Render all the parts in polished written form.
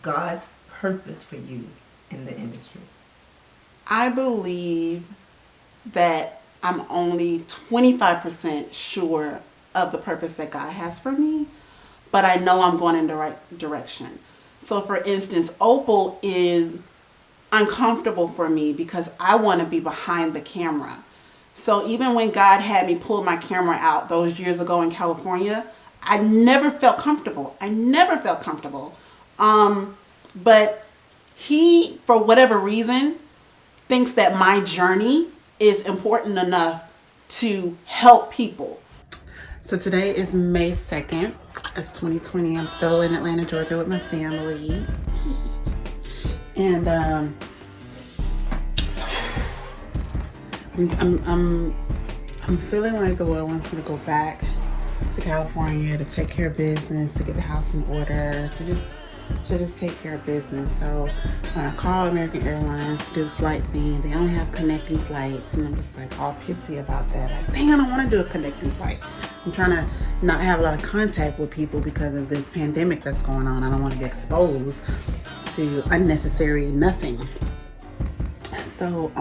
God's purpose for you in the industry? I believe that I'm only 25% sure of the purpose that God has for me, but I know I'm going in the right direction. So, for instance, Opal is uncomfortable for me because I want to be behind the camera. So, even when God had me pull my camera out those years ago in California, I never felt comfortable. I never felt comfortable. But He, for whatever reason, thinks that my journey is important enough to help people. So today is May 2nd. It's 2020. I'm still in Atlanta, Georgia with my family. And I'm feeling like the Lord wants me to go back to California to take care of business, to get the house in order, to just take care of business. So when I call American Airlines to do the flight thing, they only have connecting flights, and I'm just like all pissy about that. Like, dang, I don't want to do a connecting flight. I'm trying to not have a lot of contact with people because of this pandemic that's going on. I don't want to get exposed to unnecessary nothing. So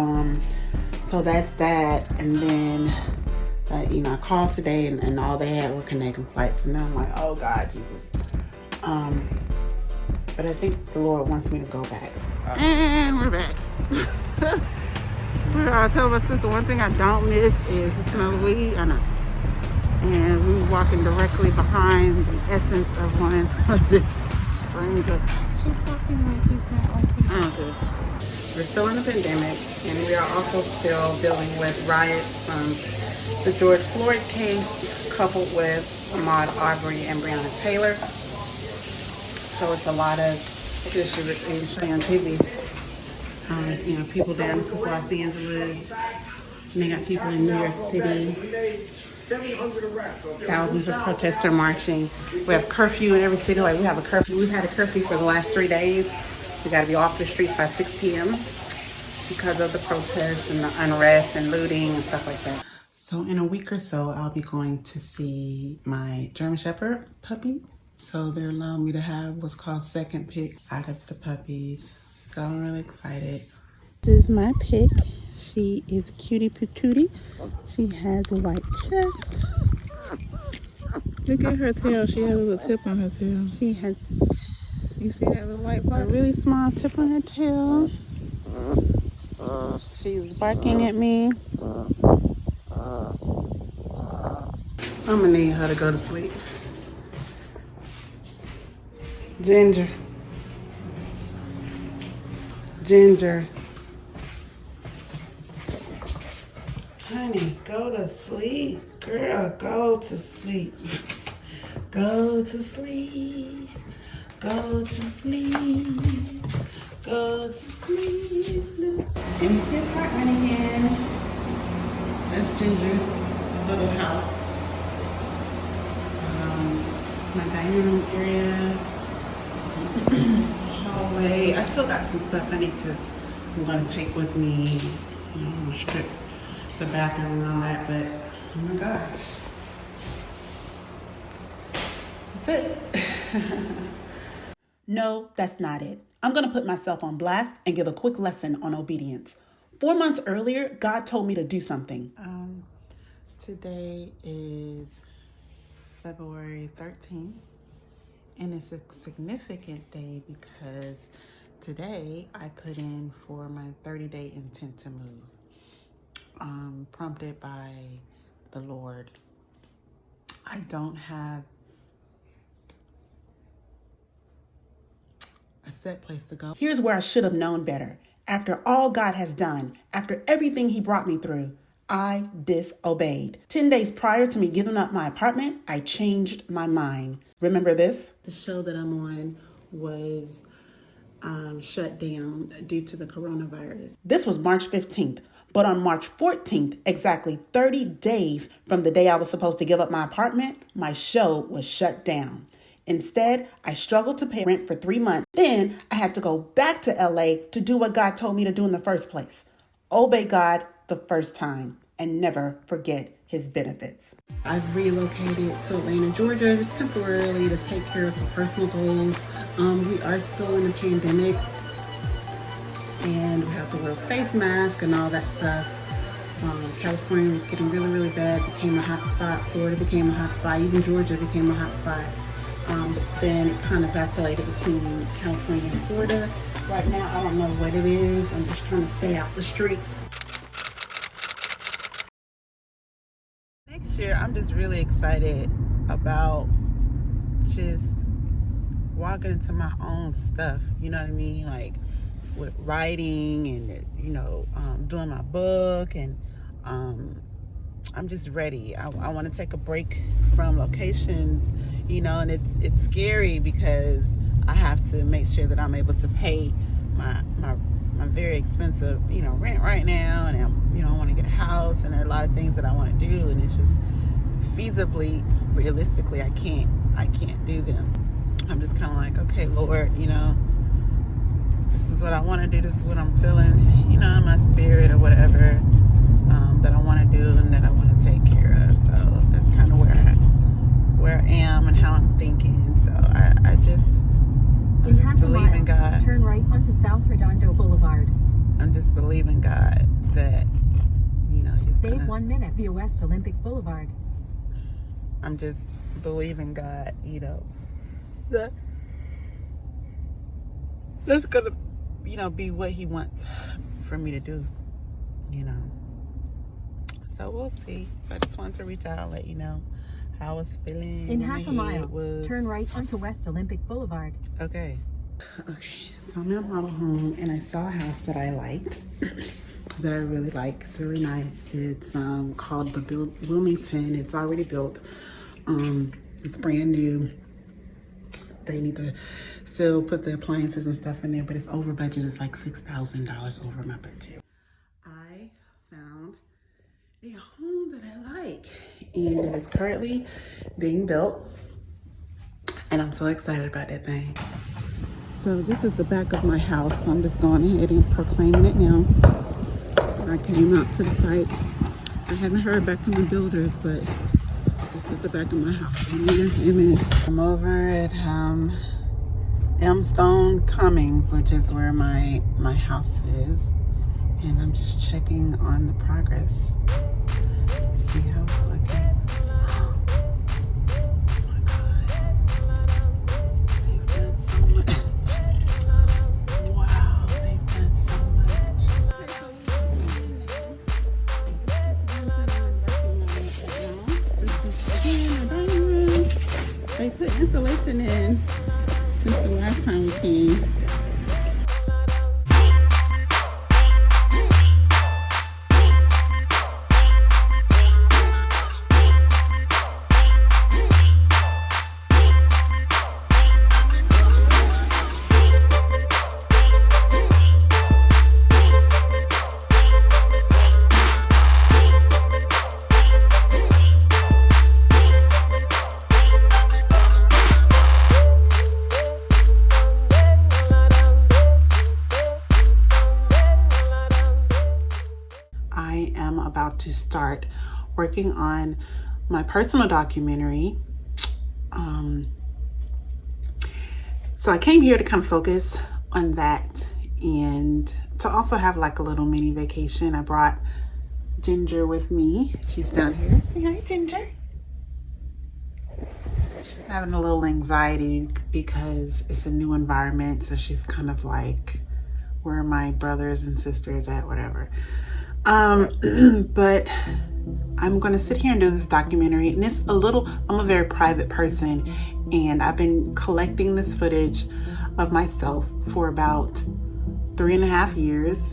so that's that. And then I called today and all they had were connecting flights, and then I'm like, oh God, Jesus. But I think the Lord wants me to go back. And we're back. I tell my sister, one thing I don't miss is the smell of weed. I know. And we were walking directly behind the essence of one of this stranger. She's talking like he's not open. Okay. We're still in the pandemic, and we are also still dealing with riots from the George Floyd case, coupled with Ahmaud Arbery and Breonna Taylor. So it's a lot of issues that you see on TV. People down in Los Angeles, and they got people in New York City. Thousands of protesters are marching. We have curfew in every city. Like we have a curfew. We've had a curfew for the last 3 days. We got to be off the streets by 6 p.m. because of the protests and the unrest and looting and stuff like that. So in a week or so, I'll be going to see my German Shepherd puppy. So they're allowing me to have what's called second pick out of the puppies. So I'm really excited. This is my pick. She is cutie patootie. She has a white chest. Look at her tail. She has a little tip on her tail. She has You see that little white part? a really small tip on her tail. She's barking at me. I'm gonna need her to go to sleep. Ginger. Ginger. Honey, go to sleep. Girl, go to sleep. Go to sleep. Go to sleep. Go to sleep. Empty apartment again. That's Ginger's little house. My dining room area. Hallway. I still got some stuff I'm gonna take with me. I'm gonna strip the bathroom and all that, but oh my gosh. That's it. No, that's not it. I'm going to put myself on blast and give a quick lesson on obedience. 4 months earlier, God told me to do something. Today is February 13th, and it's a significant day because today I put in for my 30-day intent to move, prompted by the Lord. I don't have a set place to go. Here's where I should have known better. After all God has done, after everything he brought me through, I disobeyed. 10 days prior to me giving up my apartment, I changed my mind. Remember this? The show that I'm on was shut down due to the coronavirus. This was March 15th. But on March 14th, exactly 30 days from the day I was supposed to give up my apartment, my show was shut down. Instead, I struggled to pay rent for 3 months. Then I had to go back to LA to do what God told me to do in the first place. Obey God the first time and never forget his benefits. I've relocated to Atlanta, Georgia just temporarily to take care of some personal goals We are still in the pandemic, and we have to wear face masks and all that stuff. California was getting really, really bad, became a hot spot. Florida became a hot spot. Even Georgia became a hot spot. But then it kind of vacillated between California and Florida. Right now, I don't know what it is. I'm just trying to stay out the streets. Next year, I'm just really excited about just walking into my own stuff. You know what I mean? Like with writing and, doing my book. And I'm just ready. I want to take a break from locations, and it's scary because I have to make sure that I'm able to pay my very expensive, rent right now. And I want to get a house, and there are a lot of things that I want to do. And it's just feasibly, realistically, I can't do them. I'm just kind of like, okay, Lord, this is what I want to do. This is what I'm feeling, in my spirit or whatever, that I want to do and that I want to take care of. So that's kind of where I am and how I'm thinking. So I just believe in God. Turn right onto South Redondo Boulevard. I'm just believing God that, He's Save 1 minute via West Olympic Boulevard. I'm just believing God, that that's gonna, be what He wants for me to do, So we'll see. I just wanted to reach out and let you know how I was feeling. In half a mile, turn right onto West Olympic Boulevard. Okay, so I'm in a model home, and I saw a house that I liked, that I really like. It's really nice. It's called the Wilmington. It's already built. It's brand new. They need to still put the appliances and stuff in there, but it's over budget. It's like $6,000 over my budget. I found a home that I like, and it is currently being built, and I'm so excited about that thing. So this is the back of my house, so I'm just going ahead and proclaiming it now. I came out to the site. I haven't heard back from the builders, but this is the back of my house. Amen. I'm over at Elmstone Cummings, which is where my house is, and I'm just checking on the progress. See how it's looking. Oh my God. They've done so much. Wow, they've done so much. They put insulation in since the last time we came. I am about to start working on my personal documentary. So I came here to kind of focus on that and to also have like a little mini vacation. I brought Ginger with me. She's down here. Say hi, Ginger. She's having a little anxiety because it's a new environment. So she's kind of like, where are my brothers and sisters at, whatever. But I'm gonna sit here and do this documentary, and I'm a very private person, and I've been collecting this footage of myself for about 3.5 years,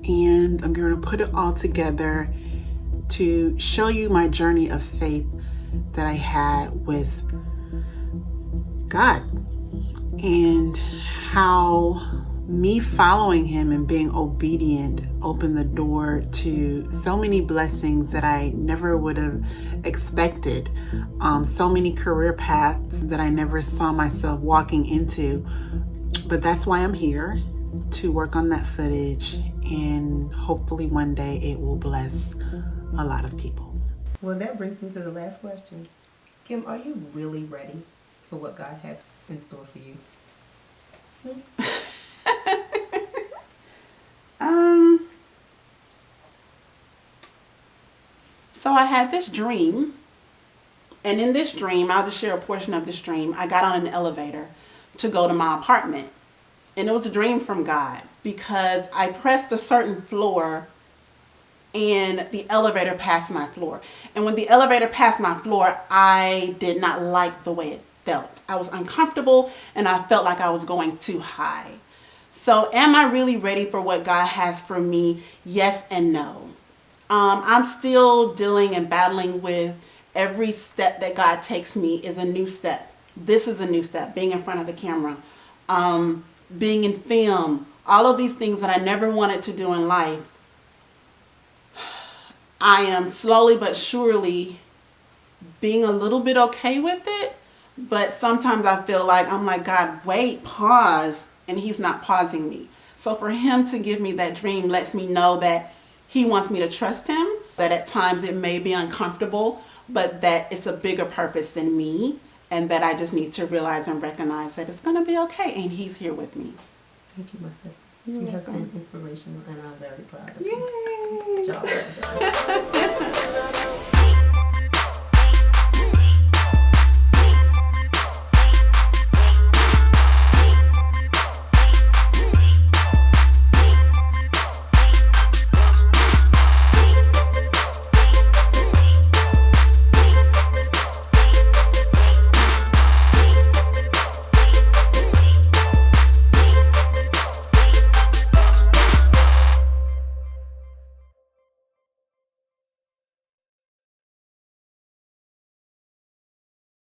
and I'm gonna put it all together to show you my journey of faith that I had with God, and how me following Him and being obedient opened the door to so many blessings that I never would have expected. So many career paths that I never saw myself walking into. But that's why I'm here, to work on that footage, and hopefully one day it will bless a lot of people. Well, that brings me to the last question. Kim, are you really ready? for what God has in store for you? So I had this dream, and in this dream, I'll just share a portion of this dream. I got on an elevator to go to my apartment, and it was a dream from God because I pressed a certain floor and the elevator passed my floor. And when the elevator passed my floor, I did not like the way it felt. I was uncomfortable and I felt like I was going too high. So am I really ready for what God has for me? Yes and no. I'm still dealing and battling with every step that God takes me is a new step. This is a new step, being in front of the camera, being in film, all of these things that I never wanted to do in life. I am slowly but surely being a little bit okay with it, but sometimes I feel like I'm like, God, wait, pause, and he's not pausing me. So for him to give me that dream lets me know that he wants me to trust him, that at times it may be uncomfortable, but that it's a bigger purpose than me, and that I just need to realize and recognize that it's going to be okay, and he's here with me. Thank you, my sister. You're You have welcome. been inspirational, and I'm very proud of you. Yay! Good job.